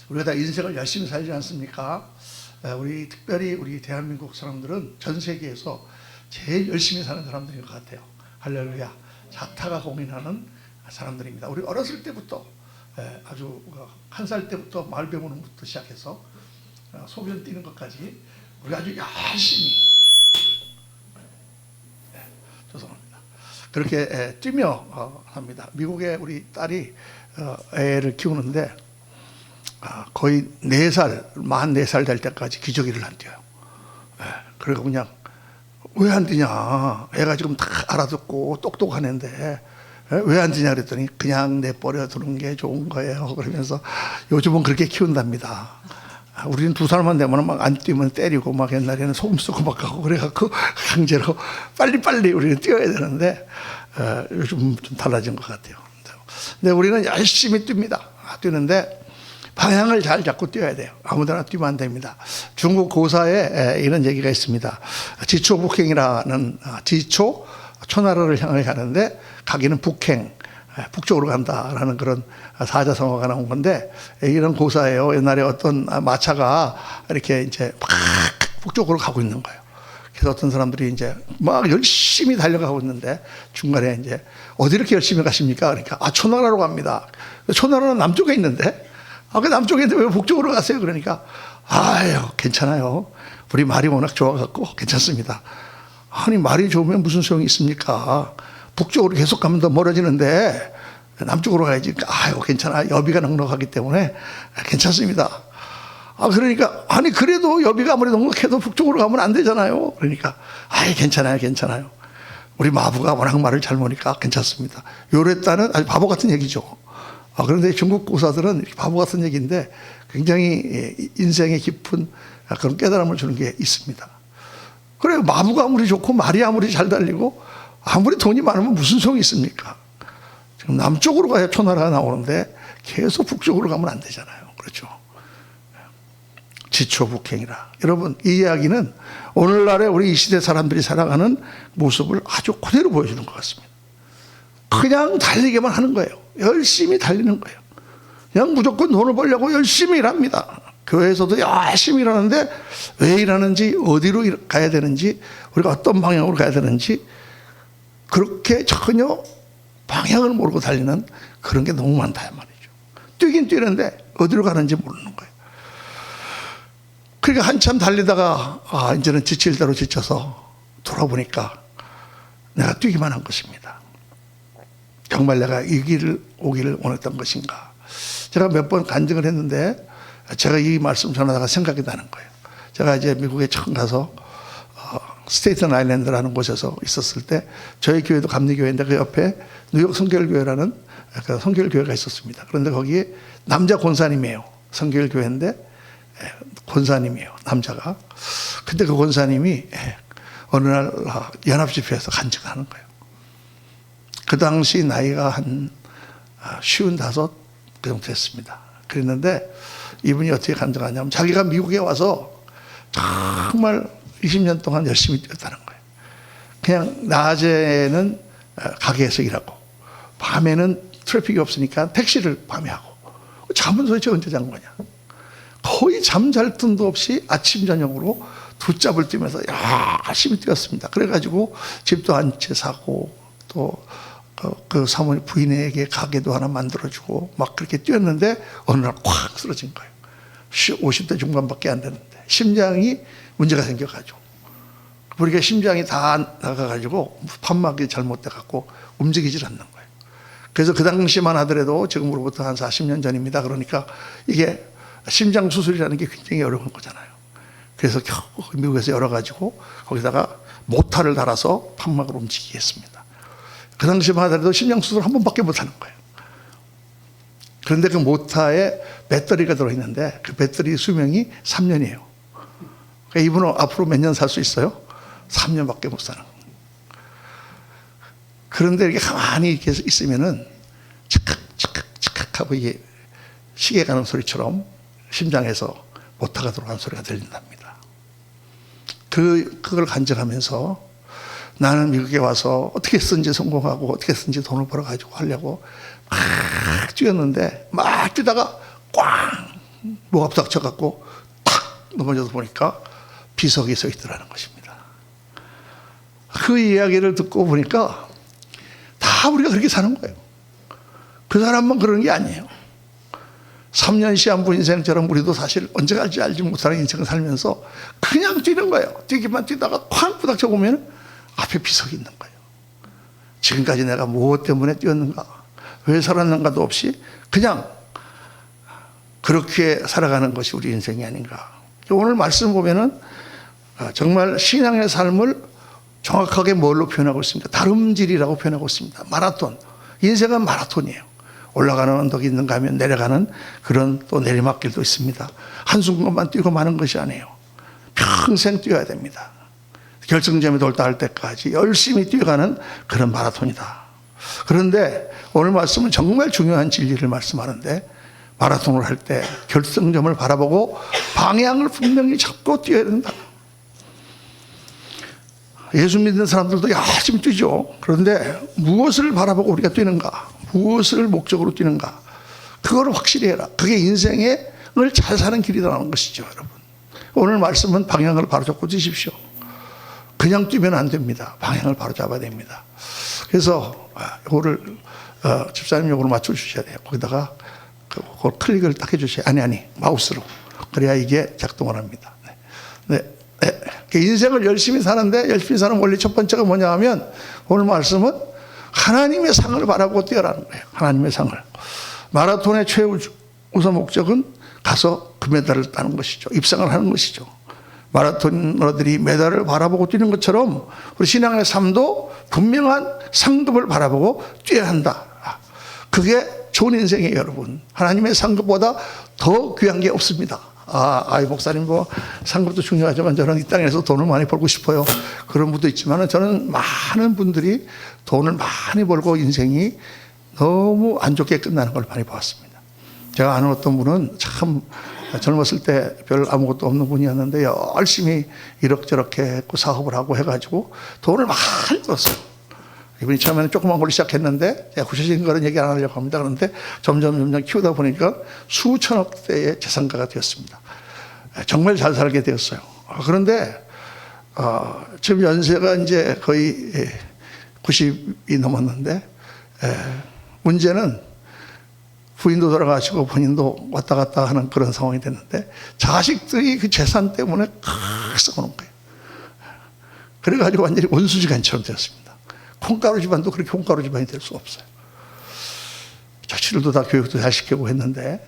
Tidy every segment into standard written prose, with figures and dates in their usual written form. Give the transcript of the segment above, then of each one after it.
우리가 다 인생을 열심히 살지 않습니까? 특별히 우리 대한민국 사람들은 전 세계에서 제일 열심히 사는 사람들인 것 같아요. 할렐루야. 자타가 공인하는 사람들입니다. 우리 어렸을 때부터 아주 1살 때부터 말 배우는 것부터 시작해서 소변 뛰는 것까지 우리 아주 열심히 죄송합니다. 그렇게 뛰며 합니다. 미국에 우리 딸이 애를 키우는데 거의 4살, 만 4살 될 때까지 기저귀를 안 뛰어요. 그리고 그냥 왜 안 뛰냐? 애가 지금 다 알아듣고 똑똑한 애인데 왜 안 뛰냐 그랬더니 그냥 내버려 두는 게 좋은 거예요. 그러면서 요즘은 그렇게 키운답니다. 우리는 2살만 되면 막 안 뛰면 때리고 막 옛날에는 소금 쓰고 막 하고 그래갖고 강제로 빨리빨리 우리는 뛰어야 되는데 요즘 좀 달라진 것 같아요. 근데 우리는 열심히 뜁니다. 뛰는데 방향을 잘 잡고 뛰어야 돼요. 아무데나 뛰면 안 됩니다. 중국 고사에 이런 얘기가 있습니다. 지초북행이라는 지초, 초나라를 향해 가는데 가기는 북행, 북쪽으로 간다라는 그런 사자성어가 나온 건데 이런 고사예요. 옛날에 어떤 마차가 이렇게 이제 막 북쪽으로 가고 있는 거예요. 그래서 어떤 사람들이 이제 막 열심히 달려가고 있는데 중간에 이제 어디 이렇게 열심히 가십니까? 그러니까 초나라로 갑니다. 초나라는 남쪽에 있는데 그 남쪽에 있는데 왜 북쪽으로 가세요? 그러니까 아유 괜찮아요. 우리 말이 워낙 좋아갖고 괜찮습니다. 아니 말이 좋으면 무슨 소용이 있습니까? 북쪽으로 계속 가면 더 멀어지는데 남쪽으로 가야지. 아유 괜찮아. 여비가 넉넉하기 때문에 괜찮습니다. 그러니까 아니 그래도 여비가 아무리 넉넉해도 북쪽으로 가면 안 되잖아요. 그러니까 아이 괜찮아요 괜찮아요. 우리 마부가 워낙 말을 잘 모니까 괜찮습니다. 요랬다는 아주 바보 같은 얘기죠. 그런데 중국 고사들은 바보 같은 얘기인데 굉장히 인생에 깊은 그런 깨달음을 주는 게 있습니다. 그래요. 마부가 아무리 좋고 말이 아무리 잘 달리고 아무리 돈이 많으면 무슨 소용이 있습니까? 지금 남쪽으로 가야 초나라가 나오는데 계속 북쪽으로 가면 안 되잖아요. 그렇죠. 지초북행이라. 여러분 이 이야기는 오늘날의 우리 이 시대 사람들이 살아가는 모습을 아주 그대로 보여주는 것 같습니다. 그냥 달리기만 하는 거예요. 열심히 달리는 거예요. 그냥 무조건 돈을 벌려고 열심히 일합니다. 교회에서도 열심히 일하는데 왜 일하는지 어디로 가야 되는지 우리가 어떤 방향으로 가야 되는지 그렇게 전혀 방향을 모르고 달리는 그런 게 너무 많다 말이죠. 뛰긴 뛰는데 어디로 가는지 모르는 거예요. 그러니까 한참 달리다가 이제는 지칠 대로 지쳐서 돌아보니까 내가 뛰기만 한 것입니다. 정말 내가 이 길을 오기를 원했던 것인가. 제가 몇 번 간증을 했는데 제가 이 말씀 전하다가 생각이 나는 거예요. 제가 이제 미국에 처음 가서 스테이튼 아일랜드라는 곳에서 있었을 때 저희 교회도 감리교회인데 그 옆에 뉴욕 성결교회라는 그 성결교회가 있었습니다. 그런데 거기에 남자 권사님이에요. 성결교회인데 권사님이에요. 남자가. 근데 그 권사님이 어느 날 연합집회에서 간증을 하는 거예요. 그 당시 나이가 한 55, 그 정도 됐습니다. 그랬는데 이분이 어떻게 간증하냐면 자기가 미국에 와서 정말 20년 동안 열심히 뛰었다는 거예요. 그냥 낮에는 가게에서 일하고 밤에는 트래픽이 없으니까 택시를 밤에 하고 잠은 도대체 언제 잔 거냐. 거의 잠잘 틈도 없이 아침 저녁으로 두 짭을 뛰면서 열심히 뛰었습니다. 그래가지고 집도 한 채 사고 또 그 사모님 부인에게 가게도 하나 만들어주고 막 그렇게 뛰었는데 어느 날 콱 쓰러진 거예요. 50대 중반밖에 안 되는데 심장이 문제가 생겨가지고 우리가 심장이 다 나가가지고 판막이 잘못돼갖고 움직이질 않는 거예요. 그래서 그 당시만 하더라도 지금으로부터 한 40년 전입니다. 그러니까 이게 심장 수술이라는 게 굉장히 어려운 거잖아요. 그래서 겨우 미국에서 열어가지고 거기다가 모타를 달아서 판막을 움직이게 했습니다. 그 당시만 하더라도 심장 수술을 한 번밖에 못 하는 거예요. 그런데 그 모타에 배터리가 들어있는데 그 배터리 수명이 3년이에요. 그러니까 이분은 앞으로 몇 년 살 수 있어요? 3년밖에 못 사는 거예요. 그런데 이렇게 가만히 이렇게 있으면은 칙칵 하고 이게 시계 가는 소리처럼 심장에서 모타가 들어가는 소리가 들린답니다. 그걸 간증하면서 나는 미국에 와서 어떻게 쓰든지 성공하고 어떻게 쓰든지 돈을 벌어가지고 하려고 막 뛰었는데 막 뛰다가 꽝 뭐가 부닥쳐갖고 탁 넘어져서 보니까 비석이 서 있더라는 것입니다. 그 이야기를 듣고 보니까 다 우리가 그렇게 사는 거예요. 그 사람만 그러는 게 아니에요. 3년 시한부 인생처럼 우리도 사실 언제 갈지 알지 못하는 인생을 살면서 그냥 뛰는 거예요. 뛰기만 뛰다가 쾅 부닥쳐 보면 앞에 비석이 있는 거예요. 지금까지 내가 무엇 때문에 뛰었는가, 왜 살았는가도 없이 그냥 그렇게 살아가는 것이 우리 인생이 아닌가. 오늘 말씀 보면은 정말 신앙의 삶을 정확하게 뭘로 표현하고 있습니까? 다름질이라고 표현하고 있습니다. 마라톤. 인생은 마라톤이에요. 올라가는 언덕이 있는가 하면 내려가는 그런 또 내리막길도 있습니다. 한순간만 뛰고 마는 것이 아니에요. 평생 뛰어야 됩니다. 결승점에 도달할 때까지 열심히 뛰어가는 그런 마라톤이다. 그런데 오늘 말씀은 정말 중요한 진리를 말씀하는데, 마라톤을 할 때 결승점을 바라보고 방향을 분명히 잡고 뛰어야 된다. 예수 믿는 사람들도 열심히 뛰죠. 그런데 무엇을 바라보고 우리가 뛰는가, 무엇을 목적으로 뛰는가, 그거를 확실히 해라. 그게 인생을 잘 사는 길이라는 것이죠. 여러분, 오늘 말씀은 방향을 바로 잡고 뛰십시오. 그냥 뛰면 안 됩니다. 방향을 바로 잡아야 됩니다. 그래서 이거를 집사님 요거를 맞춰주셔야 돼요. 거기다가 그 클릭을 딱 해주셔야. 아니 마우스로. 그래야 이게 작동을 합니다. 네. 인생을 열심히 사는데, 열심히 사는 원리 첫 번째가 뭐냐 하면, 오늘 말씀은 하나님의 상을 바라보고 뛰어라는 거예요. 하나님의 상을. 마라톤의 최우선 목적은 가서 금메달을 따는 것이죠. 입상을 하는 것이죠. 마라토너들이 메달을 바라보고 뛰는 것처럼 우리 신앙의 삶도 분명한 상급을 바라보고 뛰어야 한다. 그게 좋은 인생이에요, 여러분. 하나님의 상급보다 더 귀한 게 없습니다. 목사님 뭐 상급도 중요하지만 저는 이 땅에서 돈을 많이 벌고 싶어요. 그런 분도 있지만, 저는 많은 분들이 돈을 많이 벌고 인생이 너무 안 좋게 끝나는 걸 많이 봤습니다. 제가 아는 어떤 분은 참 젊었을 때 별 아무것도 없는 분이었는데 열심히 이럭저럭 했고 사업을 하고 해가지고 돈을 많이 벌었어요. 이분이 처음에는 조그만 걸로 시작했는데, 제가 구체적인 거는 얘기 안 하려고 합니다. 그런데 점점 키우다 보니까 수천억 대의 재산가가 되었습니다. 정말 잘 살게 되었어요. 그런데 지금 연세가 이제 거의 90이 넘었는데, 문제는 부인도 돌아가시고 본인도 왔다 갔다 하는 그런 상황이 됐는데, 자식들이 그 재산 때문에 크게 싸우는 거예요. 그래가지고 완전히 원수지간처럼 되었습니다. 콩가루 집안도 그렇게 콩가루 집안이 될 수가 없어요. 자식들도 다 교육도 잘 시키고 했는데,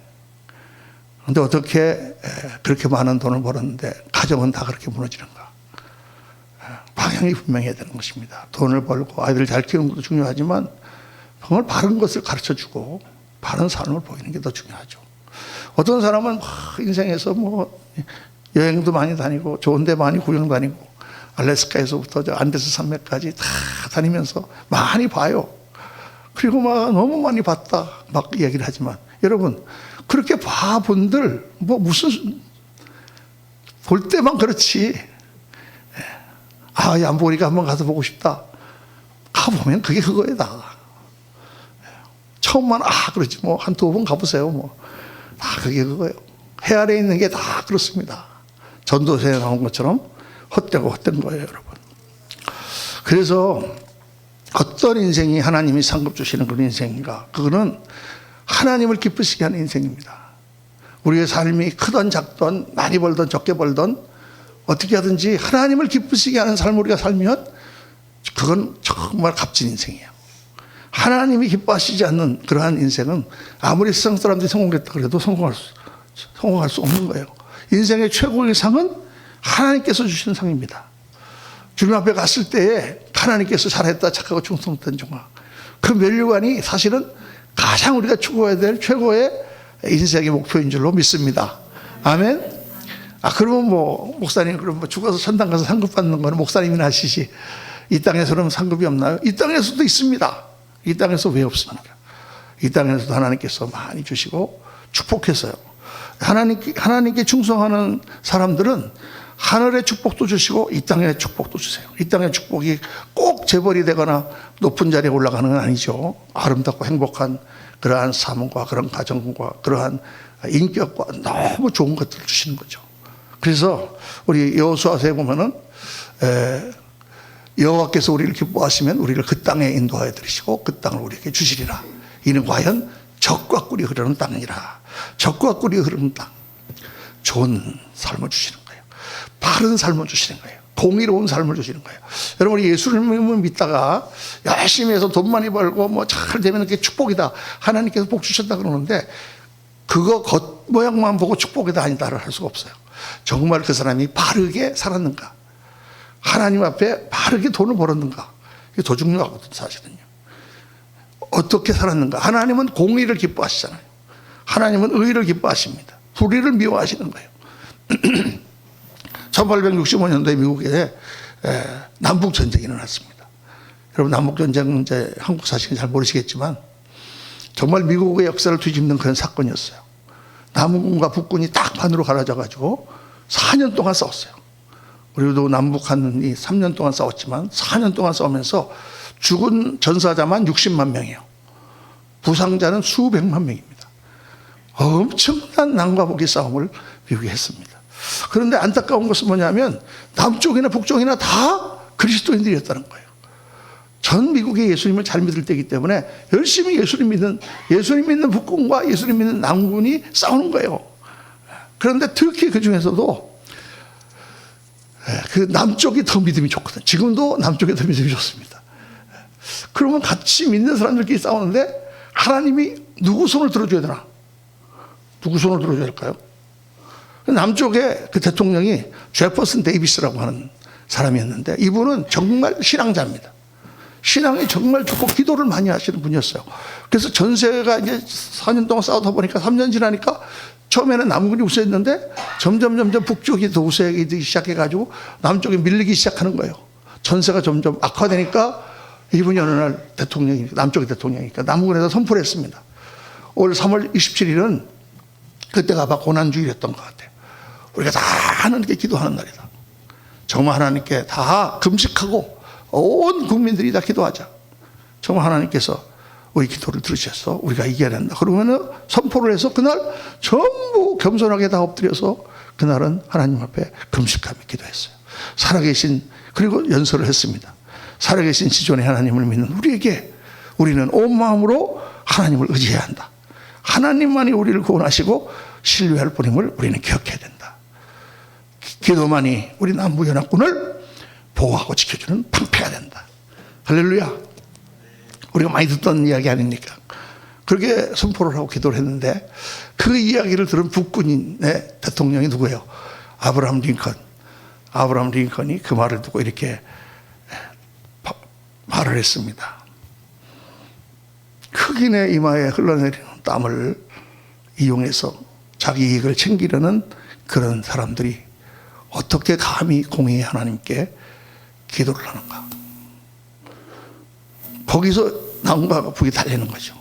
그런데 어떻게 그렇게 많은 돈을 벌었는데 가정은 다 그렇게 무너지는가? 방향이 분명해야 되는 것입니다. 돈을 벌고 아이들 잘 키우는 것도 중요하지만, 정말 바른 것을 가르쳐주고 바른 삶을 보이는 게 더 중요하죠. 어떤 사람은 인생에서 뭐 여행도 많이 다니고 좋은 데 많이 구경 다니고 알래스카에서부터 저 안데스 산맥까지 다 다니면서 많이 봐요. 그리고 막 너무 많이 봤다 막 얘기를 하지만, 여러분 그렇게 봐본들 뭐 무슨 볼 때만 그렇지, 안 보니까 한번 가서 보고 싶다, 가보면 그게 그거에다. 처음만 그렇지 뭐 한 두 번 가보세요. 뭐 다 그게 그거예요. 해 아래 있는 게 다 그렇습니다. 전도서에 나온 것처럼 헛되고 헛된 거예요, 여러분. 그래서 어떤 인생이 하나님이 상급 주시는 그런 인생인가? 그거는 하나님을 기쁘시게 하는 인생입니다. 우리의 삶이 크든 작든 많이 벌든 적게 벌든 어떻게 하든지 하나님을 기쁘시게 하는 삶을 우리가 살면 그건 정말 값진 인생이에요. 하나님이 기뻐하시지 않는 그러한 인생은 아무리 세상 사람들이 성공했다 그래도 성공할 수 없는 거예요. 인생의 최고의 상은 하나님께서 주시는 상입니다. 주님 앞에 갔을 때에 하나님께서 잘했다 착하고 충성된 종아, 그 면류관이 사실은 가장 우리가 추구해야 될 최고의 인생의 목표인 줄로 믿습니다. 아멘. 그러면 뭐 목사님 그럼 뭐 죽어서 천당 가서 상급 받는 거는 목사님이나 하시지, 이 땅에서는 상급이 없나요? 이 땅에서도 있습니다. 이 땅에서 왜 없습니까? 이 땅에서도 하나님께서 많이 주시고 축복했어요. 하나님께 충성하는 사람들은 하늘의 축복도 주시고 이 땅의 축복도 주세요. 이 땅의 축복이 꼭 재벌이 되거나 높은 자리에 올라가는 건 아니죠. 아름답고 행복한 그러한 삶과 그런 가정과 그러한 인격과 너무 좋은 것들을 주시는 거죠. 그래서 우리 여호수아서에 보면은 여호와께서 우리를 기뻐하시면 우리를 그 땅에 인도하여 들으시고 그 땅을 우리에게 주시리라. 이는 과연 젖과 꿀이 흐르는 땅이라. 젖과 꿀이 흐르는 땅, 좋은 삶을 주시는 거예요. 바른 삶을 주시는 거예요. 공의로운 삶을 주시는 거예요. 여러분, 예수님을 믿다가 열심히 해서 돈 많이 벌고 뭐 잘 되면 그게 축복이다, 하나님께서 복 주셨다 그러는데 그거 겉모양만 보고 축복이다 아니다를 할 수가 없어요. 정말 그 사람이 바르게 살았는가, 하나님 앞에 바르게 돈을 벌었는가, 이게 더 중요하거든요. 사실은요, 어떻게 살았는가. 하나님은 공의를 기뻐하시잖아요. 하나님은 의를 기뻐하십니다. 불의를 미워하시는 거예요. 1865년도에 미국에 남북전쟁이 일어났습니다. 여러분, 남북전쟁은 이제 한국 사실은 잘 모르시겠지만 정말 미국의 역사를 뒤집는 그런 사건이었어요. 남군과 북군이 딱 반으로 갈라져가지고 4년 동안 싸웠어요. 우리도 남북한이 3년 동안 싸웠지만 4년 동안 싸우면서 죽은 전사자만 60만 명이에요. 부상자는 수백만 명입니다. 엄청난 남과 북의 싸움을 미국이 했습니다. 그런데 안타까운 것은 뭐냐면 남쪽이나 북쪽이나 다 그리스도인들이었다는 거예요. 전 미국이 예수님을 잘 믿을 때이기 때문에 열심히 예수님 믿는 북군과 예수님 믿는 남군이 싸우는 거예요. 그런데 특히 그 중에서도 그 남쪽이 더 믿음이 좋거든. 지금도 남쪽이 더 믿음이 좋습니다. 그러면 같이 믿는 사람들끼리 싸우는데 하나님이 누구 손을 들어줘야 되나? 누구 손을 들어줘야 할까요? 남쪽에 그 대통령이 제퍼슨 데이비스라고 하는 사람이었는데 이분은 정말 신앙자입니다. 신앙이 정말 좋고 기도를 많이 하시는 분이었어요. 그래서 전세가 이제 4년 동안 싸우다 보니까 3년 지나니까 처음에는 남군이 우세했는데 점점 북쪽이 더 우세하기 시작해가지고 남쪽이 밀리기 시작하는 거예요. 전세가 점점 악화되니까 이분이 어느 날 대통령이, 남쪽의 대통령이니까 남군에서 선포를 했습니다. 올 3월 27일은 그때가 아마 고난주일이었던 것 같아요. 우리가 다 하나님께 기도하는 날이다. 정말 하나님께 다 금식하고 온 국민들이 다 기도하자. 정말 하나님께서 우리 기도를 들으셔서 우리가 이겨야 된다. 그러면은 선포를 해서 그날 전부 겸손하게 다 엎드려서 그날은 하나님 앞에 금식하며 기도했어요. 살아계신, 그리고 연설을 했습니다. 살아계신 지존의 하나님을 믿는 우리에게 우리는 온 마음으로 하나님을 의지해야 한다. 하나님만이 우리를 구원하시고 신뢰할 분임을 우리는 기억해야 된다. 기도만이 우리 남부연합군을 보호하고 지켜주는 방패가 된다. 할렐루야. 우리가 많이 듣던 이야기 아닙니까? 그렇게 선포를 하고 기도를 했는데 그 이야기를 들은 북군의 대통령이 누구예요? 아브라함 링컨. 아브라함 링컨이 그 말을 듣고 이렇게 말을 했습니다. 흑인의 이마에 흘러내리는 땀을 이용해서 자기 이익을 챙기려는 그런 사람들이 어떻게 감히 공의의 하나님께 기도를 하는가? 거기서 남과 북이 달리는 거죠.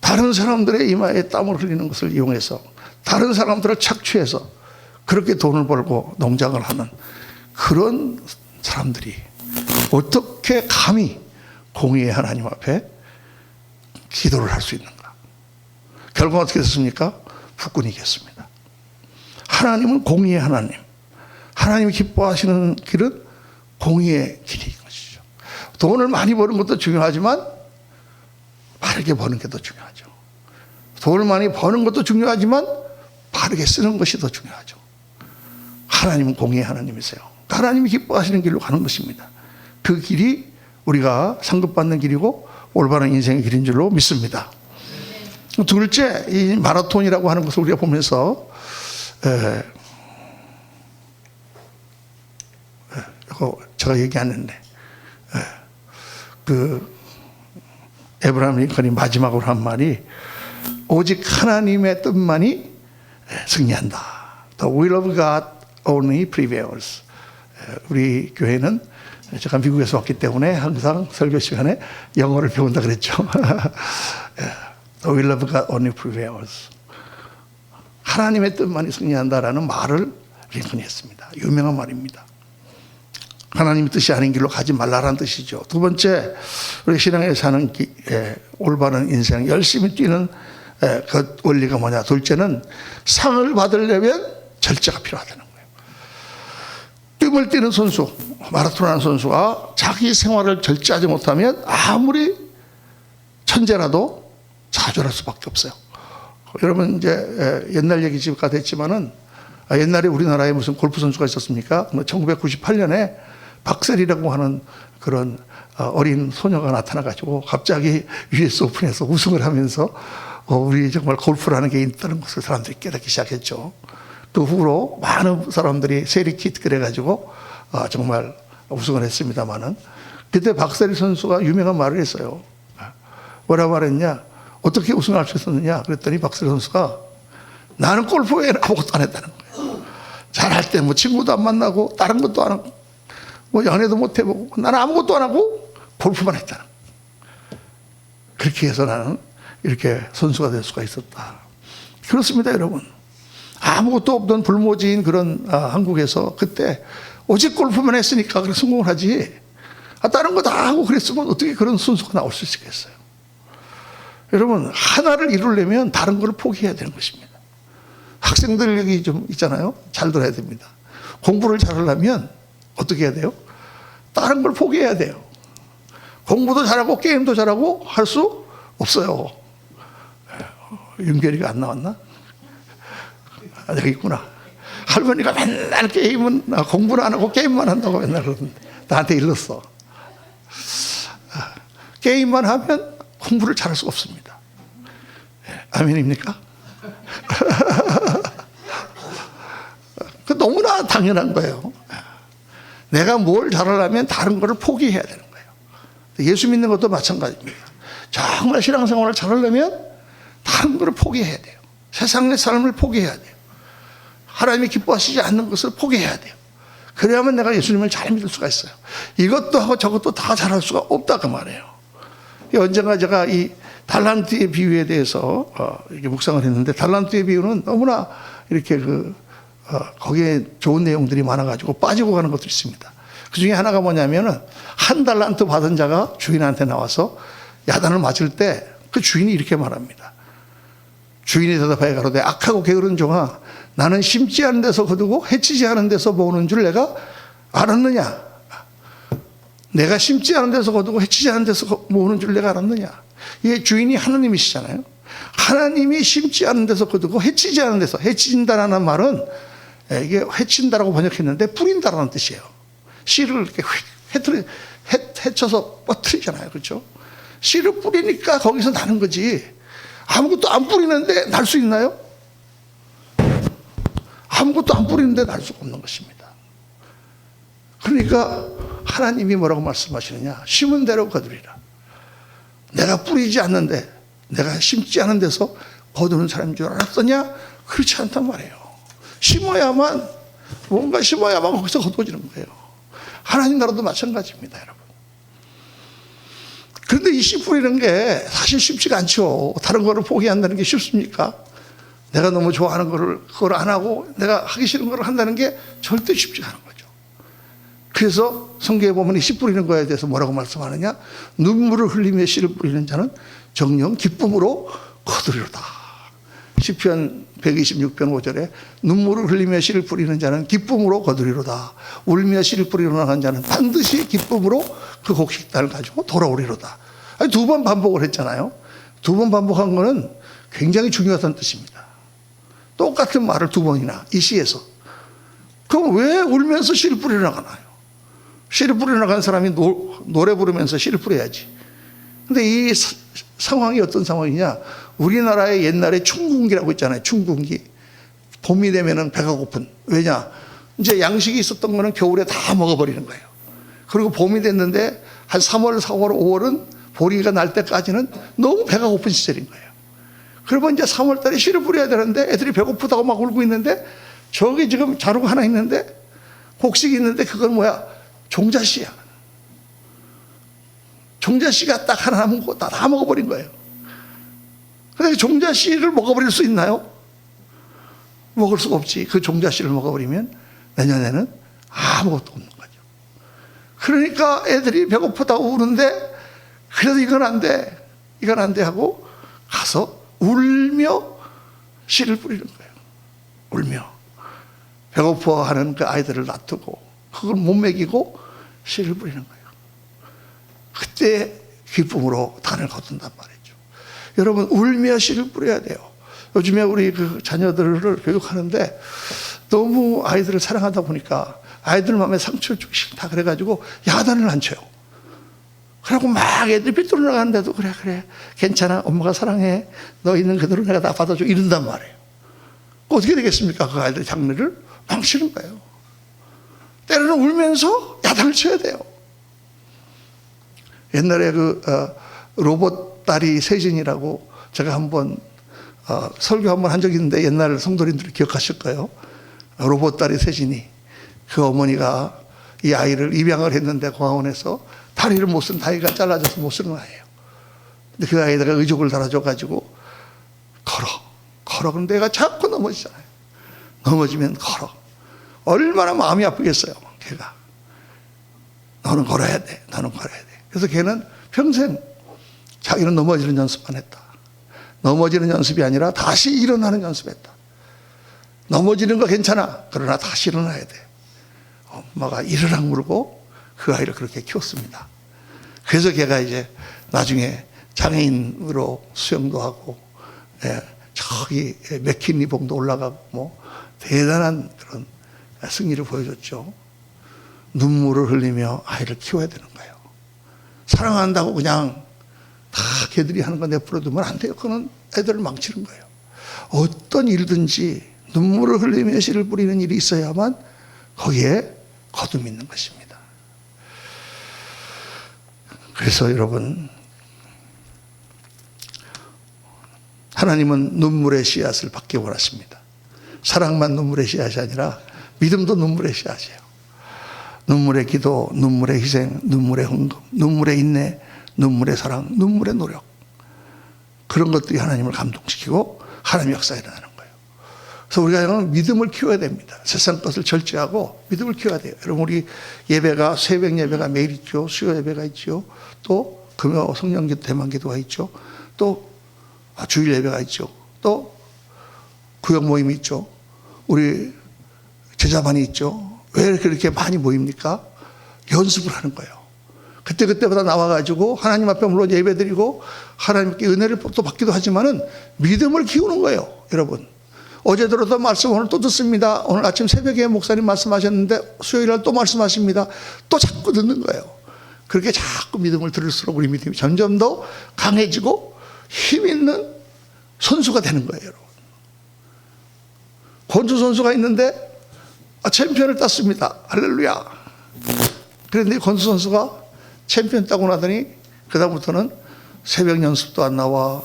다른 사람들의 이마에 땀을 흘리는 것을 이용해서 다른 사람들을 착취해서 그렇게 돈을 벌고 농장을 하는 그런 사람들이 어떻게 감히 공의의 하나님 앞에 기도를 할 수 있는가? 결국 어떻게 됐습니까? 북군이 이겼습니다. 하나님은 공의의 하나님. 하나님이 기뻐하시는 길은 공의의 길인 것이죠. 돈을 많이 버는 것도 중요하지만 바르게 버는 게 더 중요하죠. 돈을 많이 버는 것도 중요하지만 바르게 쓰는 것이 더 중요하죠. 하나님은 공의의 하나님이세요. 하나님이 기뻐하시는 길로 가는 것입니다. 그 길이 우리가 상급받는 길이고 올바른 인생의 길인 줄로 믿습니다. 둘째, 이 마라톤이라고 하는 것을 우리가 보면서 제가 얘기 안 했네. 그 에브라함 링컨이 마지막으로 한 말이 오직 하나님의 뜻만이 승리한다. The will of God only prevails. 우리 교회는 제가 미국에서 왔기 때문에 항상 설교 시간에 영어를 배운다 그랬죠. The will of God only prevails. 하나님의 뜻만이 승리한다라는 말을 링컨이 했습니다. 유명한 말입니다. 하나님의 뜻이 아닌 길로 가지 말라라는 뜻이죠. 두 번째, 우리 신앙에 사는 올바른 인생, 열심히 뛰는 그 원리가 뭐냐. 둘째는 상을 받으려면 절제가 필요하다는 거예요. 뛰을 뛰는 선수, 마라톤 하는 선수가 자기 생활을 절제하지 못하면 아무리 천재라도 좌절할 수밖에 없어요. 여러분 이제 옛날 얘기가 됐지만은, 옛날에 우리나라에 무슨 골프 선수가 있었습니까? 1998년에 박셀이라고 하는 그런 어린 소녀가 나타나가지고 갑자기 US 오픈에서 우승을 하면서 우리 정말 골프라는 게 있다는 것을 사람들이 깨닫기 시작했죠. 그 후로 많은 사람들이 세리킷 그래가지고 정말 우승을 했습니다만은, 그때 박셀 선수가 유명한 말을 했어요. 뭐라 말했냐? 어떻게 우승할 수 있었느냐? 그랬더니 박셀 선수가 나는 골프 외에는 아무것도 안 했다는 거예요. 잘할 때 뭐 친구도 안 만나고 다른 것도 안 하고 뭐 연애도 못 해보고 나는 아무것도 안 하고 골프만 했다는 거예요. 그렇게 해서 나는 이렇게 선수가 될 수가 있었다. 그렇습니다, 여러분. 아무것도 없던 불모지인 그런 한국에서 그때 오직 골프만 했으니까 그렇게 성공을 하지, 다른 거 다 하고 그랬으면 어떻게 그런 선수가 나올 수 있겠어요. 여러분, 하나를 이루려면 다른 걸 포기해야 되는 것입니다. 학생들 여기 좀 있잖아요. 잘 들어야 됩니다. 공부를 잘하려면 어떻게 해야 돼요? 다른 걸 포기해야 돼요. 공부도 잘하고 게임도 잘하고 할 수 없어요. 윤결이가 안 나왔나? 여기 있구나. 할머니가 맨날 게임은, 공부를 안 하고 게임만 한다고 맨날 그러는데 나한테 일렀어. 게임만 하면 공부를 잘할 수가 없습니다. 아멘입니까? 너무나 당연한 거예요. 내가 뭘 잘하려면 다른 거를 포기해야 되는 거예요. 예수 믿는 것도 마찬가지입니다. 정말 신앙생활을 잘하려면 다른 거를 포기해야 돼요. 세상의 삶을 포기해야 돼요. 하나님이 기뻐하시지 않는 것을 포기해야 돼요. 그래야만 내가 예수님을 잘 믿을 수가 있어요. 이것도 하고 저것도 다 잘할 수가 없다 그 말이에요. 언젠가 제가 이 달란트의 비유에 대해서 이렇게 묵상을 했는데, 달란트의 비유는 너무나 이렇게 거기에 좋은 내용들이 많아가지고 빠지고 가는 것도 있습니다. 그 중에 하나가 뭐냐면은, 한 달란트 받은 자가 주인한테 나와서 야단을 맞을 때 그 주인이 이렇게 말합니다. 주인이 대답하여 가로되 악하고 게으른 종아, 나는 심지 않은 데서 거두고 해치지 않은 데서 모으는 줄 내가 알았느냐? 내가 심지 않은 데서 거두고 해치지 않은 데서 모으는 줄 내가 알았느냐? 이게 주인이 하나님이시잖아요. 하나님이 심지 않은 데서 거두고 해치지 않은 데서, 해친다라는 말은 이게 해친다라고 번역했는데 뿌린다라는 뜻이에요. 씨를 이렇게 해쳐서 뻗트리잖아요. 그렇죠? 씨를 뿌리니까 거기서 나는 거지. 아무것도 안 뿌리는데 날 수 있나요? 아무것도 안 뿌리는데 날 수가 없는 것입니다. 그러니까 하나님이 뭐라고 말씀하시느냐? 심은 대로 거두리라. 내가 뿌리지 않는데, 내가 심지 않은 데서 거두는 사람인 줄 알았더냐? 그렇지 않단 말이에요. 심어야만, 뭔가 심어야만 거기서 거두어지는 거예요. 하나님 나라도 마찬가지입니다, 여러분. 그런데 이 씨 뿌리는 게 사실 쉽지가 않죠. 다른 거를 포기한다는 게 쉽습니까? 내가 너무 좋아하는 거를 그걸 안 하고 내가 하기 싫은 거를 한다는 게 절대 쉽지 않은 거죠. 그래서 성경에 보면 이 씨 뿌리는 거에 대해서 뭐라고 말씀하느냐? 눈물을 흘리며 씨를 뿌리는 자는 정녕 기쁨으로 거두리로다. 시편 126편 5절에 눈물을 흘리며 씨를 뿌리는 자는 기쁨으로 거두리로다. 울며 씨를 뿌리러 나간 자는 반드시 기쁨으로 그 곡식단을 가지고 돌아오리로다. 아니, 2번 반복을 했잖아요. 2번 반복한 거는 굉장히 중요하다는 뜻입니다. 똑같은 말을 2번이나 이 시에서. 그럼 왜 울면서 씨를 뿌리러 나가나요? 씨를 뿌리러 나간 사람이 노래 부르면서 씨를 뿌려야지. 근데 이 상황이 어떤 상황이냐? 우리나라의 옛날에 춘궁기라고 있잖아요. 춘궁기. 봄이 되면은 배가 고픈. 왜냐? 이제 양식이 있었던 거는 겨울에 다 먹어버리는 거예요. 그리고 봄이 됐는데 한 3월, 4월, 5월은 보리가 날 때까지는 너무 배가 고픈 시절인 거예요. 그러면 이제 3월 달에 씨를 뿌려야 되는데 애들이 배고프다고 막 울고 있는데, 저기 지금 자루가 하나 있는데, 곡식이 있는데, 그건 뭐야? 종자씨야. 종자씨가 딱 하나 남은 거 다 먹어버린 거예요. 근데 종자씨를 먹어버릴 수 있나요? 먹을 수가 없지. 그 종자씨를 먹어버리면 내년에는 아무것도 없는 거죠. 그러니까 애들이 배고프다고 우는데 그래도 이건 안 돼, 이건 안 돼 하고 가서 울며 씨를 뿌리는 거예요. 울며 배고파하는 그 아이들을 놔두고 그걸 못 먹이고 씨를 뿌리는 거예요. 그때 기쁨으로 단을 거둔단 말이죠. 여러분, 울며 씨를 뿌려야 돼요. 요즘에 우리 그 자녀들을 교육하는데 너무 아이들을 사랑하다 보니까 아이들 마음에 상처를 주기 싫다 그래가지고 야단을 안 쳐요. 그러고 막 애들이 삐뚤어 나가는데도 그래 괜찮아, 엄마가 사랑해, 너 있는 그대로 내가 다 받아줘, 이런단 말이에요. 어떻게 되겠습니까? 그 아이들의 장르를 망치는 거예요. 때로는 울면서 야단을 쳐야 돼요. 옛날에 로봇 딸이 세진이라고 제가 한번 설교 한번 한 적이 있는데 옛날 성도님들이 기억하실 거예요. 로봇 딸이 세진이, 그 어머니가 이 아이를 입양을 했는데 공항원에서 다리를 못 쓴, 다리가 잘라져서 못 쓰는 아이예요. 근데 그 아이다가 의족을 달아줘가지고 걸어. 그런데 얘가 자꾸 넘어지잖아요. 넘어지면 걸어. 얼마나 마음이 아프겠어요, 걔가. 너는 걸어야 돼. 그래서 걔는 평생 자기는 넘어지는 연습만 했다. 넘어지는 연습이 아니라 다시 일어나는 연습했다. 넘어지는 거 괜찮아. 그러나 다시 일어나야 돼. 엄마가 이르락 물고 그 아이를 그렇게 키웠습니다. 그래서 걔가 이제 나중에 장애인으로 수영도 하고, 저기 맥키니봉도 올라가고, 뭐 대단한 그런 승리를 보여줬죠. 눈물을 흘리며 아이를 키워야 되는 거예요. 사랑한다고 그냥 다 걔들이 하는 거 내버려두면 안 돼요. 그건 애들을 망치는 거예요. 어떤 일든지 눈물을 흘리며 씨를 뿌리는 일이 있어야만 거기에 거둠이 있는 것입니다. 그래서 여러분, 하나님은 눈물의 씨앗을 받기 원하십니다. 사랑만 눈물의 씨앗이 아니라 믿음도 눈물의 씨앗이에요. 눈물의 기도, 눈물의 희생, 눈물의 헌금, 눈물의 인내, 눈물의 사랑, 눈물의 노력, 그런 것들이 하나님을 감동시키고 하나님의 역사가 일어나는 거예요. 그래서 우리가 믿음을 키워야 됩니다. 세상 것을 절제하고 믿음을 키워야 돼요. 여러분, 우리 예배가, 새벽 예배가 매일 있죠. 수요 예배가 있죠. 또 금요 성령기도, 대만기도가 있죠. 또 주일 예배가 있죠. 또 구역 모임이 있죠. 우리 제자반이 있죠. 왜 그렇게 많이 모입니까? 연습을 하는 거예요. 그때마다 나와가지고 하나님 앞에 물론 예배드리고 하나님께 은혜를 또 받기도 하지만은 믿음을 키우는 거예요. 여러분, 어제 들었던 말씀 오늘 또 듣습니다. 오늘 아침 새벽에 목사님 말씀하셨는데 수요일날 또 말씀하십니다. 또 자꾸 듣는 거예요. 그렇게 자꾸 믿음을 들을수록 우리 믿음이 점점 더 강해지고 힘 있는 선수가 되는 거예요. 여러분, 권수 선수가 있는데 챔피언을 땄습니다. 할렐루야. 그런데 권수 선수가 챔피언 따고 나더니 그 다음부터는 새벽 연습도 안 나와,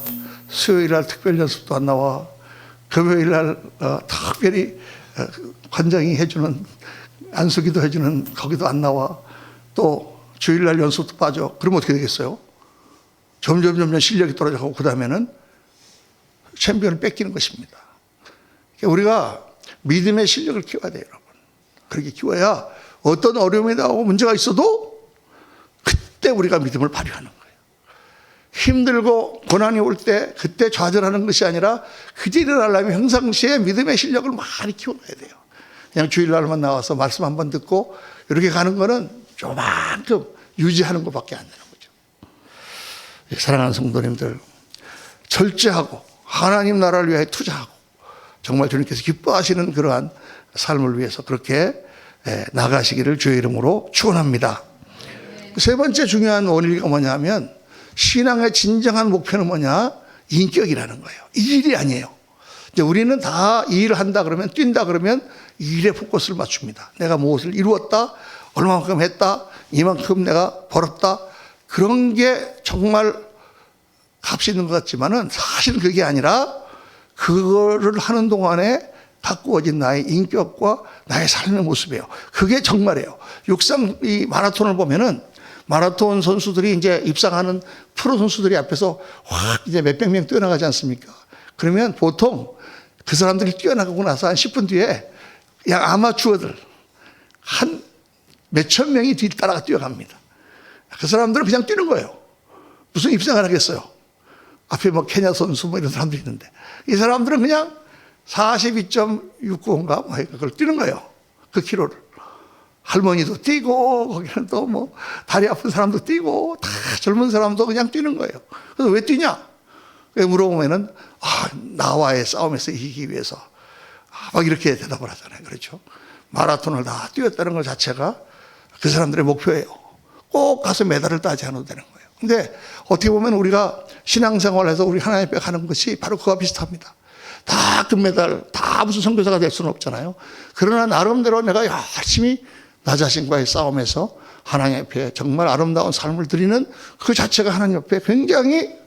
수요일날 특별 연습도 안 나와, 금요일날 특별히 관장이 해주는 안수기도 해주는 거기도 안 나와, 또 주일날 연습도 빠져. 그러면 어떻게 되겠어요? 점점 실력이 떨어져가고 그 다음에는 챔피언을 뺏기는 것입니다. 우리가 믿음의 실력을 키워야 돼요, 여러분. 그렇게 키워야 어떤 어려움이 나오고 문제가 있어도 그때 우리가 믿음을 발휘하는 거예요. 힘들고 고난이 올 때 그때 좌절하는 것이 아니라 그때 일어나려면 평상시에 믿음의 실력을 많이 키워놔야 돼요. 그냥 주일날만 나와서 말씀 한번 듣고 이렇게 가는 거는 조만큼 유지하는 것밖에 안 되는 거죠. 사랑하는 성도님들, 절제하고 하나님 나라를 위해 투자하고 정말 주님께서 기뻐하시는 그러한 삶을 위해서 그렇게 나가시기를 주의 이름으로 축원합니다. 세 번째 중요한 원리가 뭐냐면, 신앙의 진정한 목표는 뭐냐? 인격이라는 거예요. 일이 아니에요. 이제 우리는 다 이 일을 한다 그러면, 뛴다 그러면 일에 포커스를 맞춥니다. 내가 무엇을 이루었다, 얼마만큼 했다, 이만큼 내가 벌었다, 그런 게 정말 값이 있는 것 같지만은 사실은 그게 아니라 그거를 하는 동안에 가꾸어진 나의 인격과 나의 삶의 모습이에요. 그게 정말이에요. 육상 이 마라톤을 보면은 마라톤 선수들이 이제 입상하는 프로 선수들이 앞에서 확 이제 몇백 명 뛰어나가지 않습니까? 그러면 보통 그 사람들이 뛰어나가고 나서 한 10분 뒤에 그냥 아마추어들 한 몇천 명이 뒤따라 뛰어갑니다. 그 사람들은 그냥 뛰는 거예요. 무슨 입상을 하겠어요. 앞에 뭐 케냐 선수 뭐 이런 사람들이 있는데 이 사람들은 그냥 42.69인가 뭐 그걸 뛰는 거예요. 그 키로를. 할머니도 뛰고 거기는 또 뭐 다리 아픈 사람도 뛰고 다 젊은 사람도 그냥 뛰는 거예요. 그래서 왜 뛰냐? 물어보면은 나와의 싸움에서 이기기 위해서 막 이렇게 대답을 하잖아요. 그렇죠? 마라톤을 다 뛰었다는 것 자체가 그 사람들의 목표예요. 꼭 가서 메달을 따지 않아도 되는 거예요. 근데 어떻게 보면 우리가 신앙생활에서 우리 하나님 앞에 가는 것이 바로 그와 비슷합니다. 다 금메달, 다 무슨 선교사가 될 수는 없잖아요. 그러나 나름대로 내가 열심히 나 자신과의 싸움에서 하나님 앞에 정말 아름다운 삶을 드리는 그 자체가 하나님 앞에 굉장히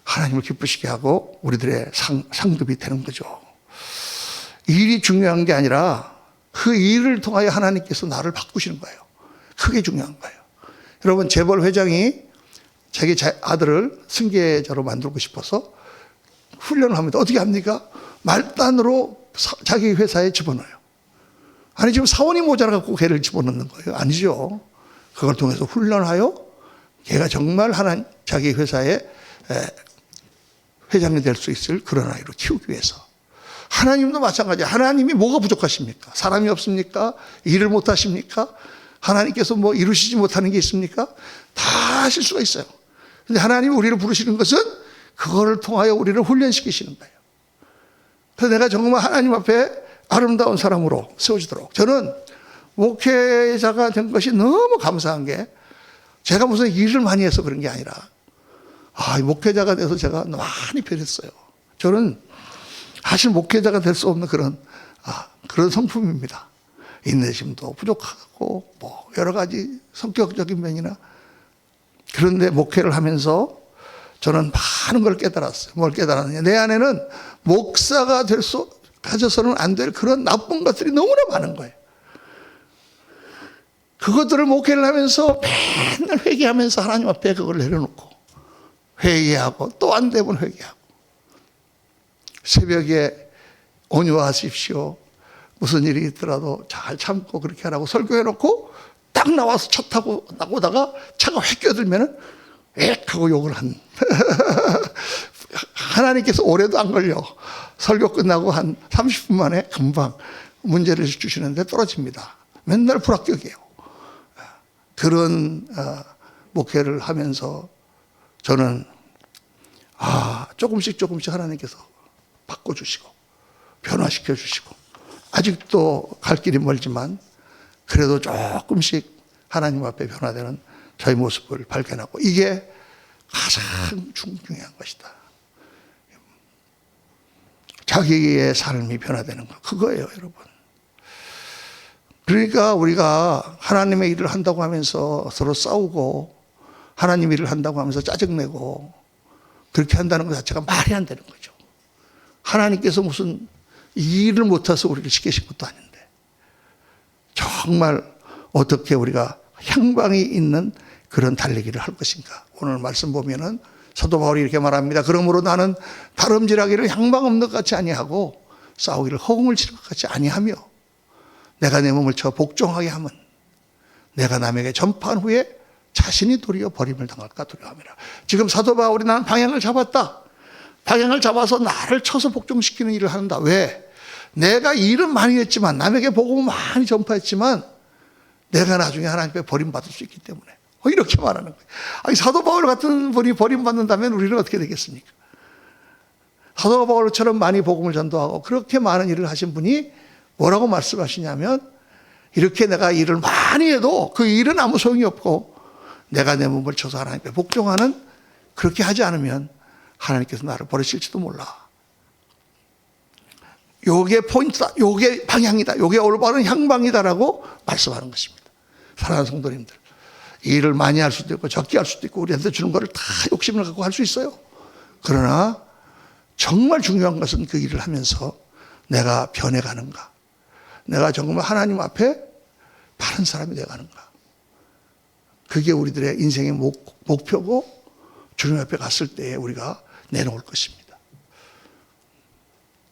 하나님을 기쁘시게 하고 우리들의 상급이 되는 거죠. 일이 중요한 게 아니라 그 일을 통하여 하나님께서 나를 바꾸시는 거예요. 그게 중요한 거예요. 여러분, 재벌 회장이 자기 아들을 승계자로 만들고 싶어서 훈련을 합니다. 어떻게 합니까? 말단으로 자기 회사에 집어넣어요. 아니, 지금 사원이 모자라갖고 걔를 집어넣는 거예요? 아니죠. 그걸 통해서 훈련하여 걔가 정말 자기 회사의 회장이 될 수 있을 그런 아이로 키우기 위해서. 하나님도 마찬가지예요. 하나님이 뭐가 부족하십니까? 사람이 없습니까? 일을 못 하십니까? 하나님께서 뭐 이루시지 못하는 게 있습니까? 다 하실 수가 있어요. 근데 하나님이 우리를 부르시는 것은 그거를 통하여 우리를 훈련시키시는 거예요. 그래서 내가 정말 하나님 앞에 아름다운 사람으로 세워지도록. 저는 목회자가 된 것이 너무 감사한 게 제가 무슨 일을 많이 해서 그런 게 아니라 목회자가 돼서 제가 많이 변했어요. 저는 사실 목회자가 될 수 없는 그런 성품입니다. 인내심도 부족하고 뭐 여러 가지 성격적인 면이나. 그런데 목회를 하면서 저는 많은 걸 깨달았어요. 뭘 깨달았느냐? 내 안에는 목사가 가져서는 안 될 그런 나쁜 것들이 너무나 많은 거예요. 그것들을 목회를 하면서 맨날 회개하면서 하나님 앞에 그걸 내려놓고 회개하고 또 안 되면 회개하고 새벽에 온유하십시오. 무슨 일이 있더라도 잘 참고 그렇게 하라고 설교해놓고 딱 나와서 차 타고 나오다가 차가 휙 껴들면은 엑 하고 욕을 한. 하나님께서 오래도 안 걸려. 설교 끝나고 한 30분 만에 금방 문제를 주시는데 떨어집니다. 맨날 불합격이에요. 그런 목회를 하면서 저는 조금씩 하나님께서 바꿔주시고 변화시켜 주시고 아직도 갈 길이 멀지만 그래도 조금씩 하나님 앞에 변화되는 저의 모습을 발견하고 이게 가장 중요한 것이다. 자기의 삶이 변화되는 것 그거예요, 여러분. 그러니까 우리가 하나님의 일을 한다고 하면서 서로 싸우고 하나님 일을 한다고 하면서 짜증내고 그렇게 한다는 것 자체가 말이 안 되는 거죠. 하나님께서 무슨 일을 못해서 우리를 시키신 것도 아닌데 정말 어떻게 우리가 향방이 있는 그런 달리기를 할 것인가. 오늘 말씀 보면은 사도 바울이 이렇게 말합니다. 그러므로 나는 다름질하기를 향방 없는 것 같이 아니하고 싸우기를 허공을 치는 것 같이 아니하며 내가 내 몸을 쳐 복종하게 하면 내가 남에게 전파한 후에 자신이 도리어 버림을 당할까 두려워함이라. 지금 사도 바울이 나는 방향을 잡았다. 방향을 잡아서 나를 쳐서 복종시키는 일을 한다. 왜? 내가 일은 많이 했지만 남에게 복음을 많이 전파했지만 내가 나중에 하나님 앞에 버림받을 수 있기 때문에 이렇게 말하는 거예요. 아니, 사도 바울 같은 분이 버림받는다면 우리는 어떻게 되겠습니까? 사도 바울처럼 많이 복음을 전도하고 그렇게 많은 일을 하신 분이 뭐라고 말씀하시냐면 이렇게 내가 일을 많이 해도 그 일은 아무 소용이 없고 내가 내 몸을 쳐서 하나님 앞에 복종하는 그렇게 하지 않으면 하나님께서 나를 버리실지도 몰라. 요게 포인트다. 요게 방향이다. 요게 올바른 향방이다라고 말씀하는 것입니다. 사랑하는 성도님들. 일을 많이 할 수도 있고 적게 할 수도 있고 우리한테 주는 거를 다 욕심을 갖고 할 수 있어요. 그러나 정말 중요한 것은 그 일을 하면서 내가 변해가는가. 내가 정말 하나님 앞에 바른 사람이 되어가는가. 그게 우리들의 인생의 목표고 주님 앞에 갔을 때에 우리가 내놓을 것입니다.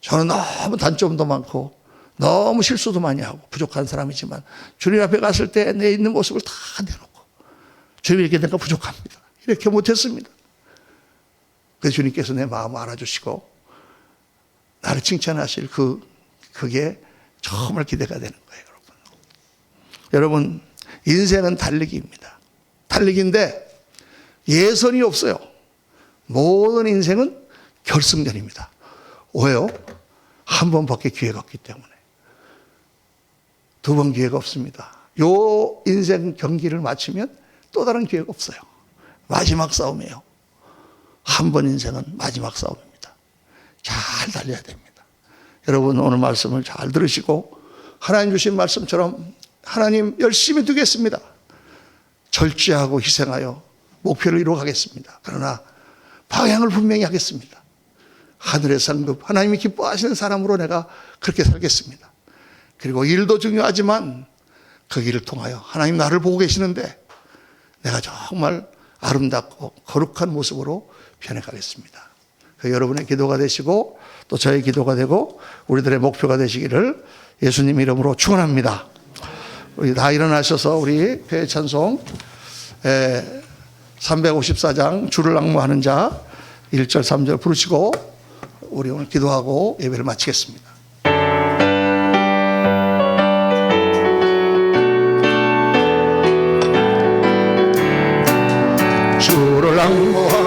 저는 너무 단점도 많고 너무 실수도 많이 하고 부족한 사람이지만 주님 앞에 갔을 때 내 있는 모습을 다 내놓고 주님에게 내가 부족합니다. 이렇게 못했습니다. 그래서 주님께서 내 마음을 알아주시고 나를 칭찬하실 그게 정말 기대가 되는 거예요, 여러분. 여러분, 인생은 달리기입니다. 달리기인데 예선이 없어요. 모든 인생은 결승전입니다. 왜요? 한 번밖에 기회가 없기 때문에. 두 번 기회가 없습니다. 요 인생 경기를 마치면 또 다른 기회가 없어요. 마지막 싸움이에요. 한 번 인생은 마지막 싸움입니다. 잘 달려야 됩니다. 여러분, 오늘 말씀을 잘 들으시고 하나님 주신 말씀처럼 하나님 열심히 두겠습니다. 절제하고 희생하여 목표를 이루어가겠습니다. 그러나 방향을 분명히 하겠습니다. 하늘의 상급, 하나님이 기뻐하시는 사람으로 내가 그렇게 살겠습니다. 그리고 일도 중요하지만 그 길을 통하여 하나님 나를 보고 계시는데 내가 정말 아름답고 거룩한 모습으로 변해가겠습니다. 여러분의 기도가 되시고 또 저의 기도가 되고 우리들의 목표가 되시기를 예수님 이름으로 축원합니다. 우리 다 일어나셔서 우리 교회 찬송 354장 주를 앙모하는 자 1절 3절 부르시고 우리 오늘 기도하고 예배를 마치겠습니다. 주를 앙모하는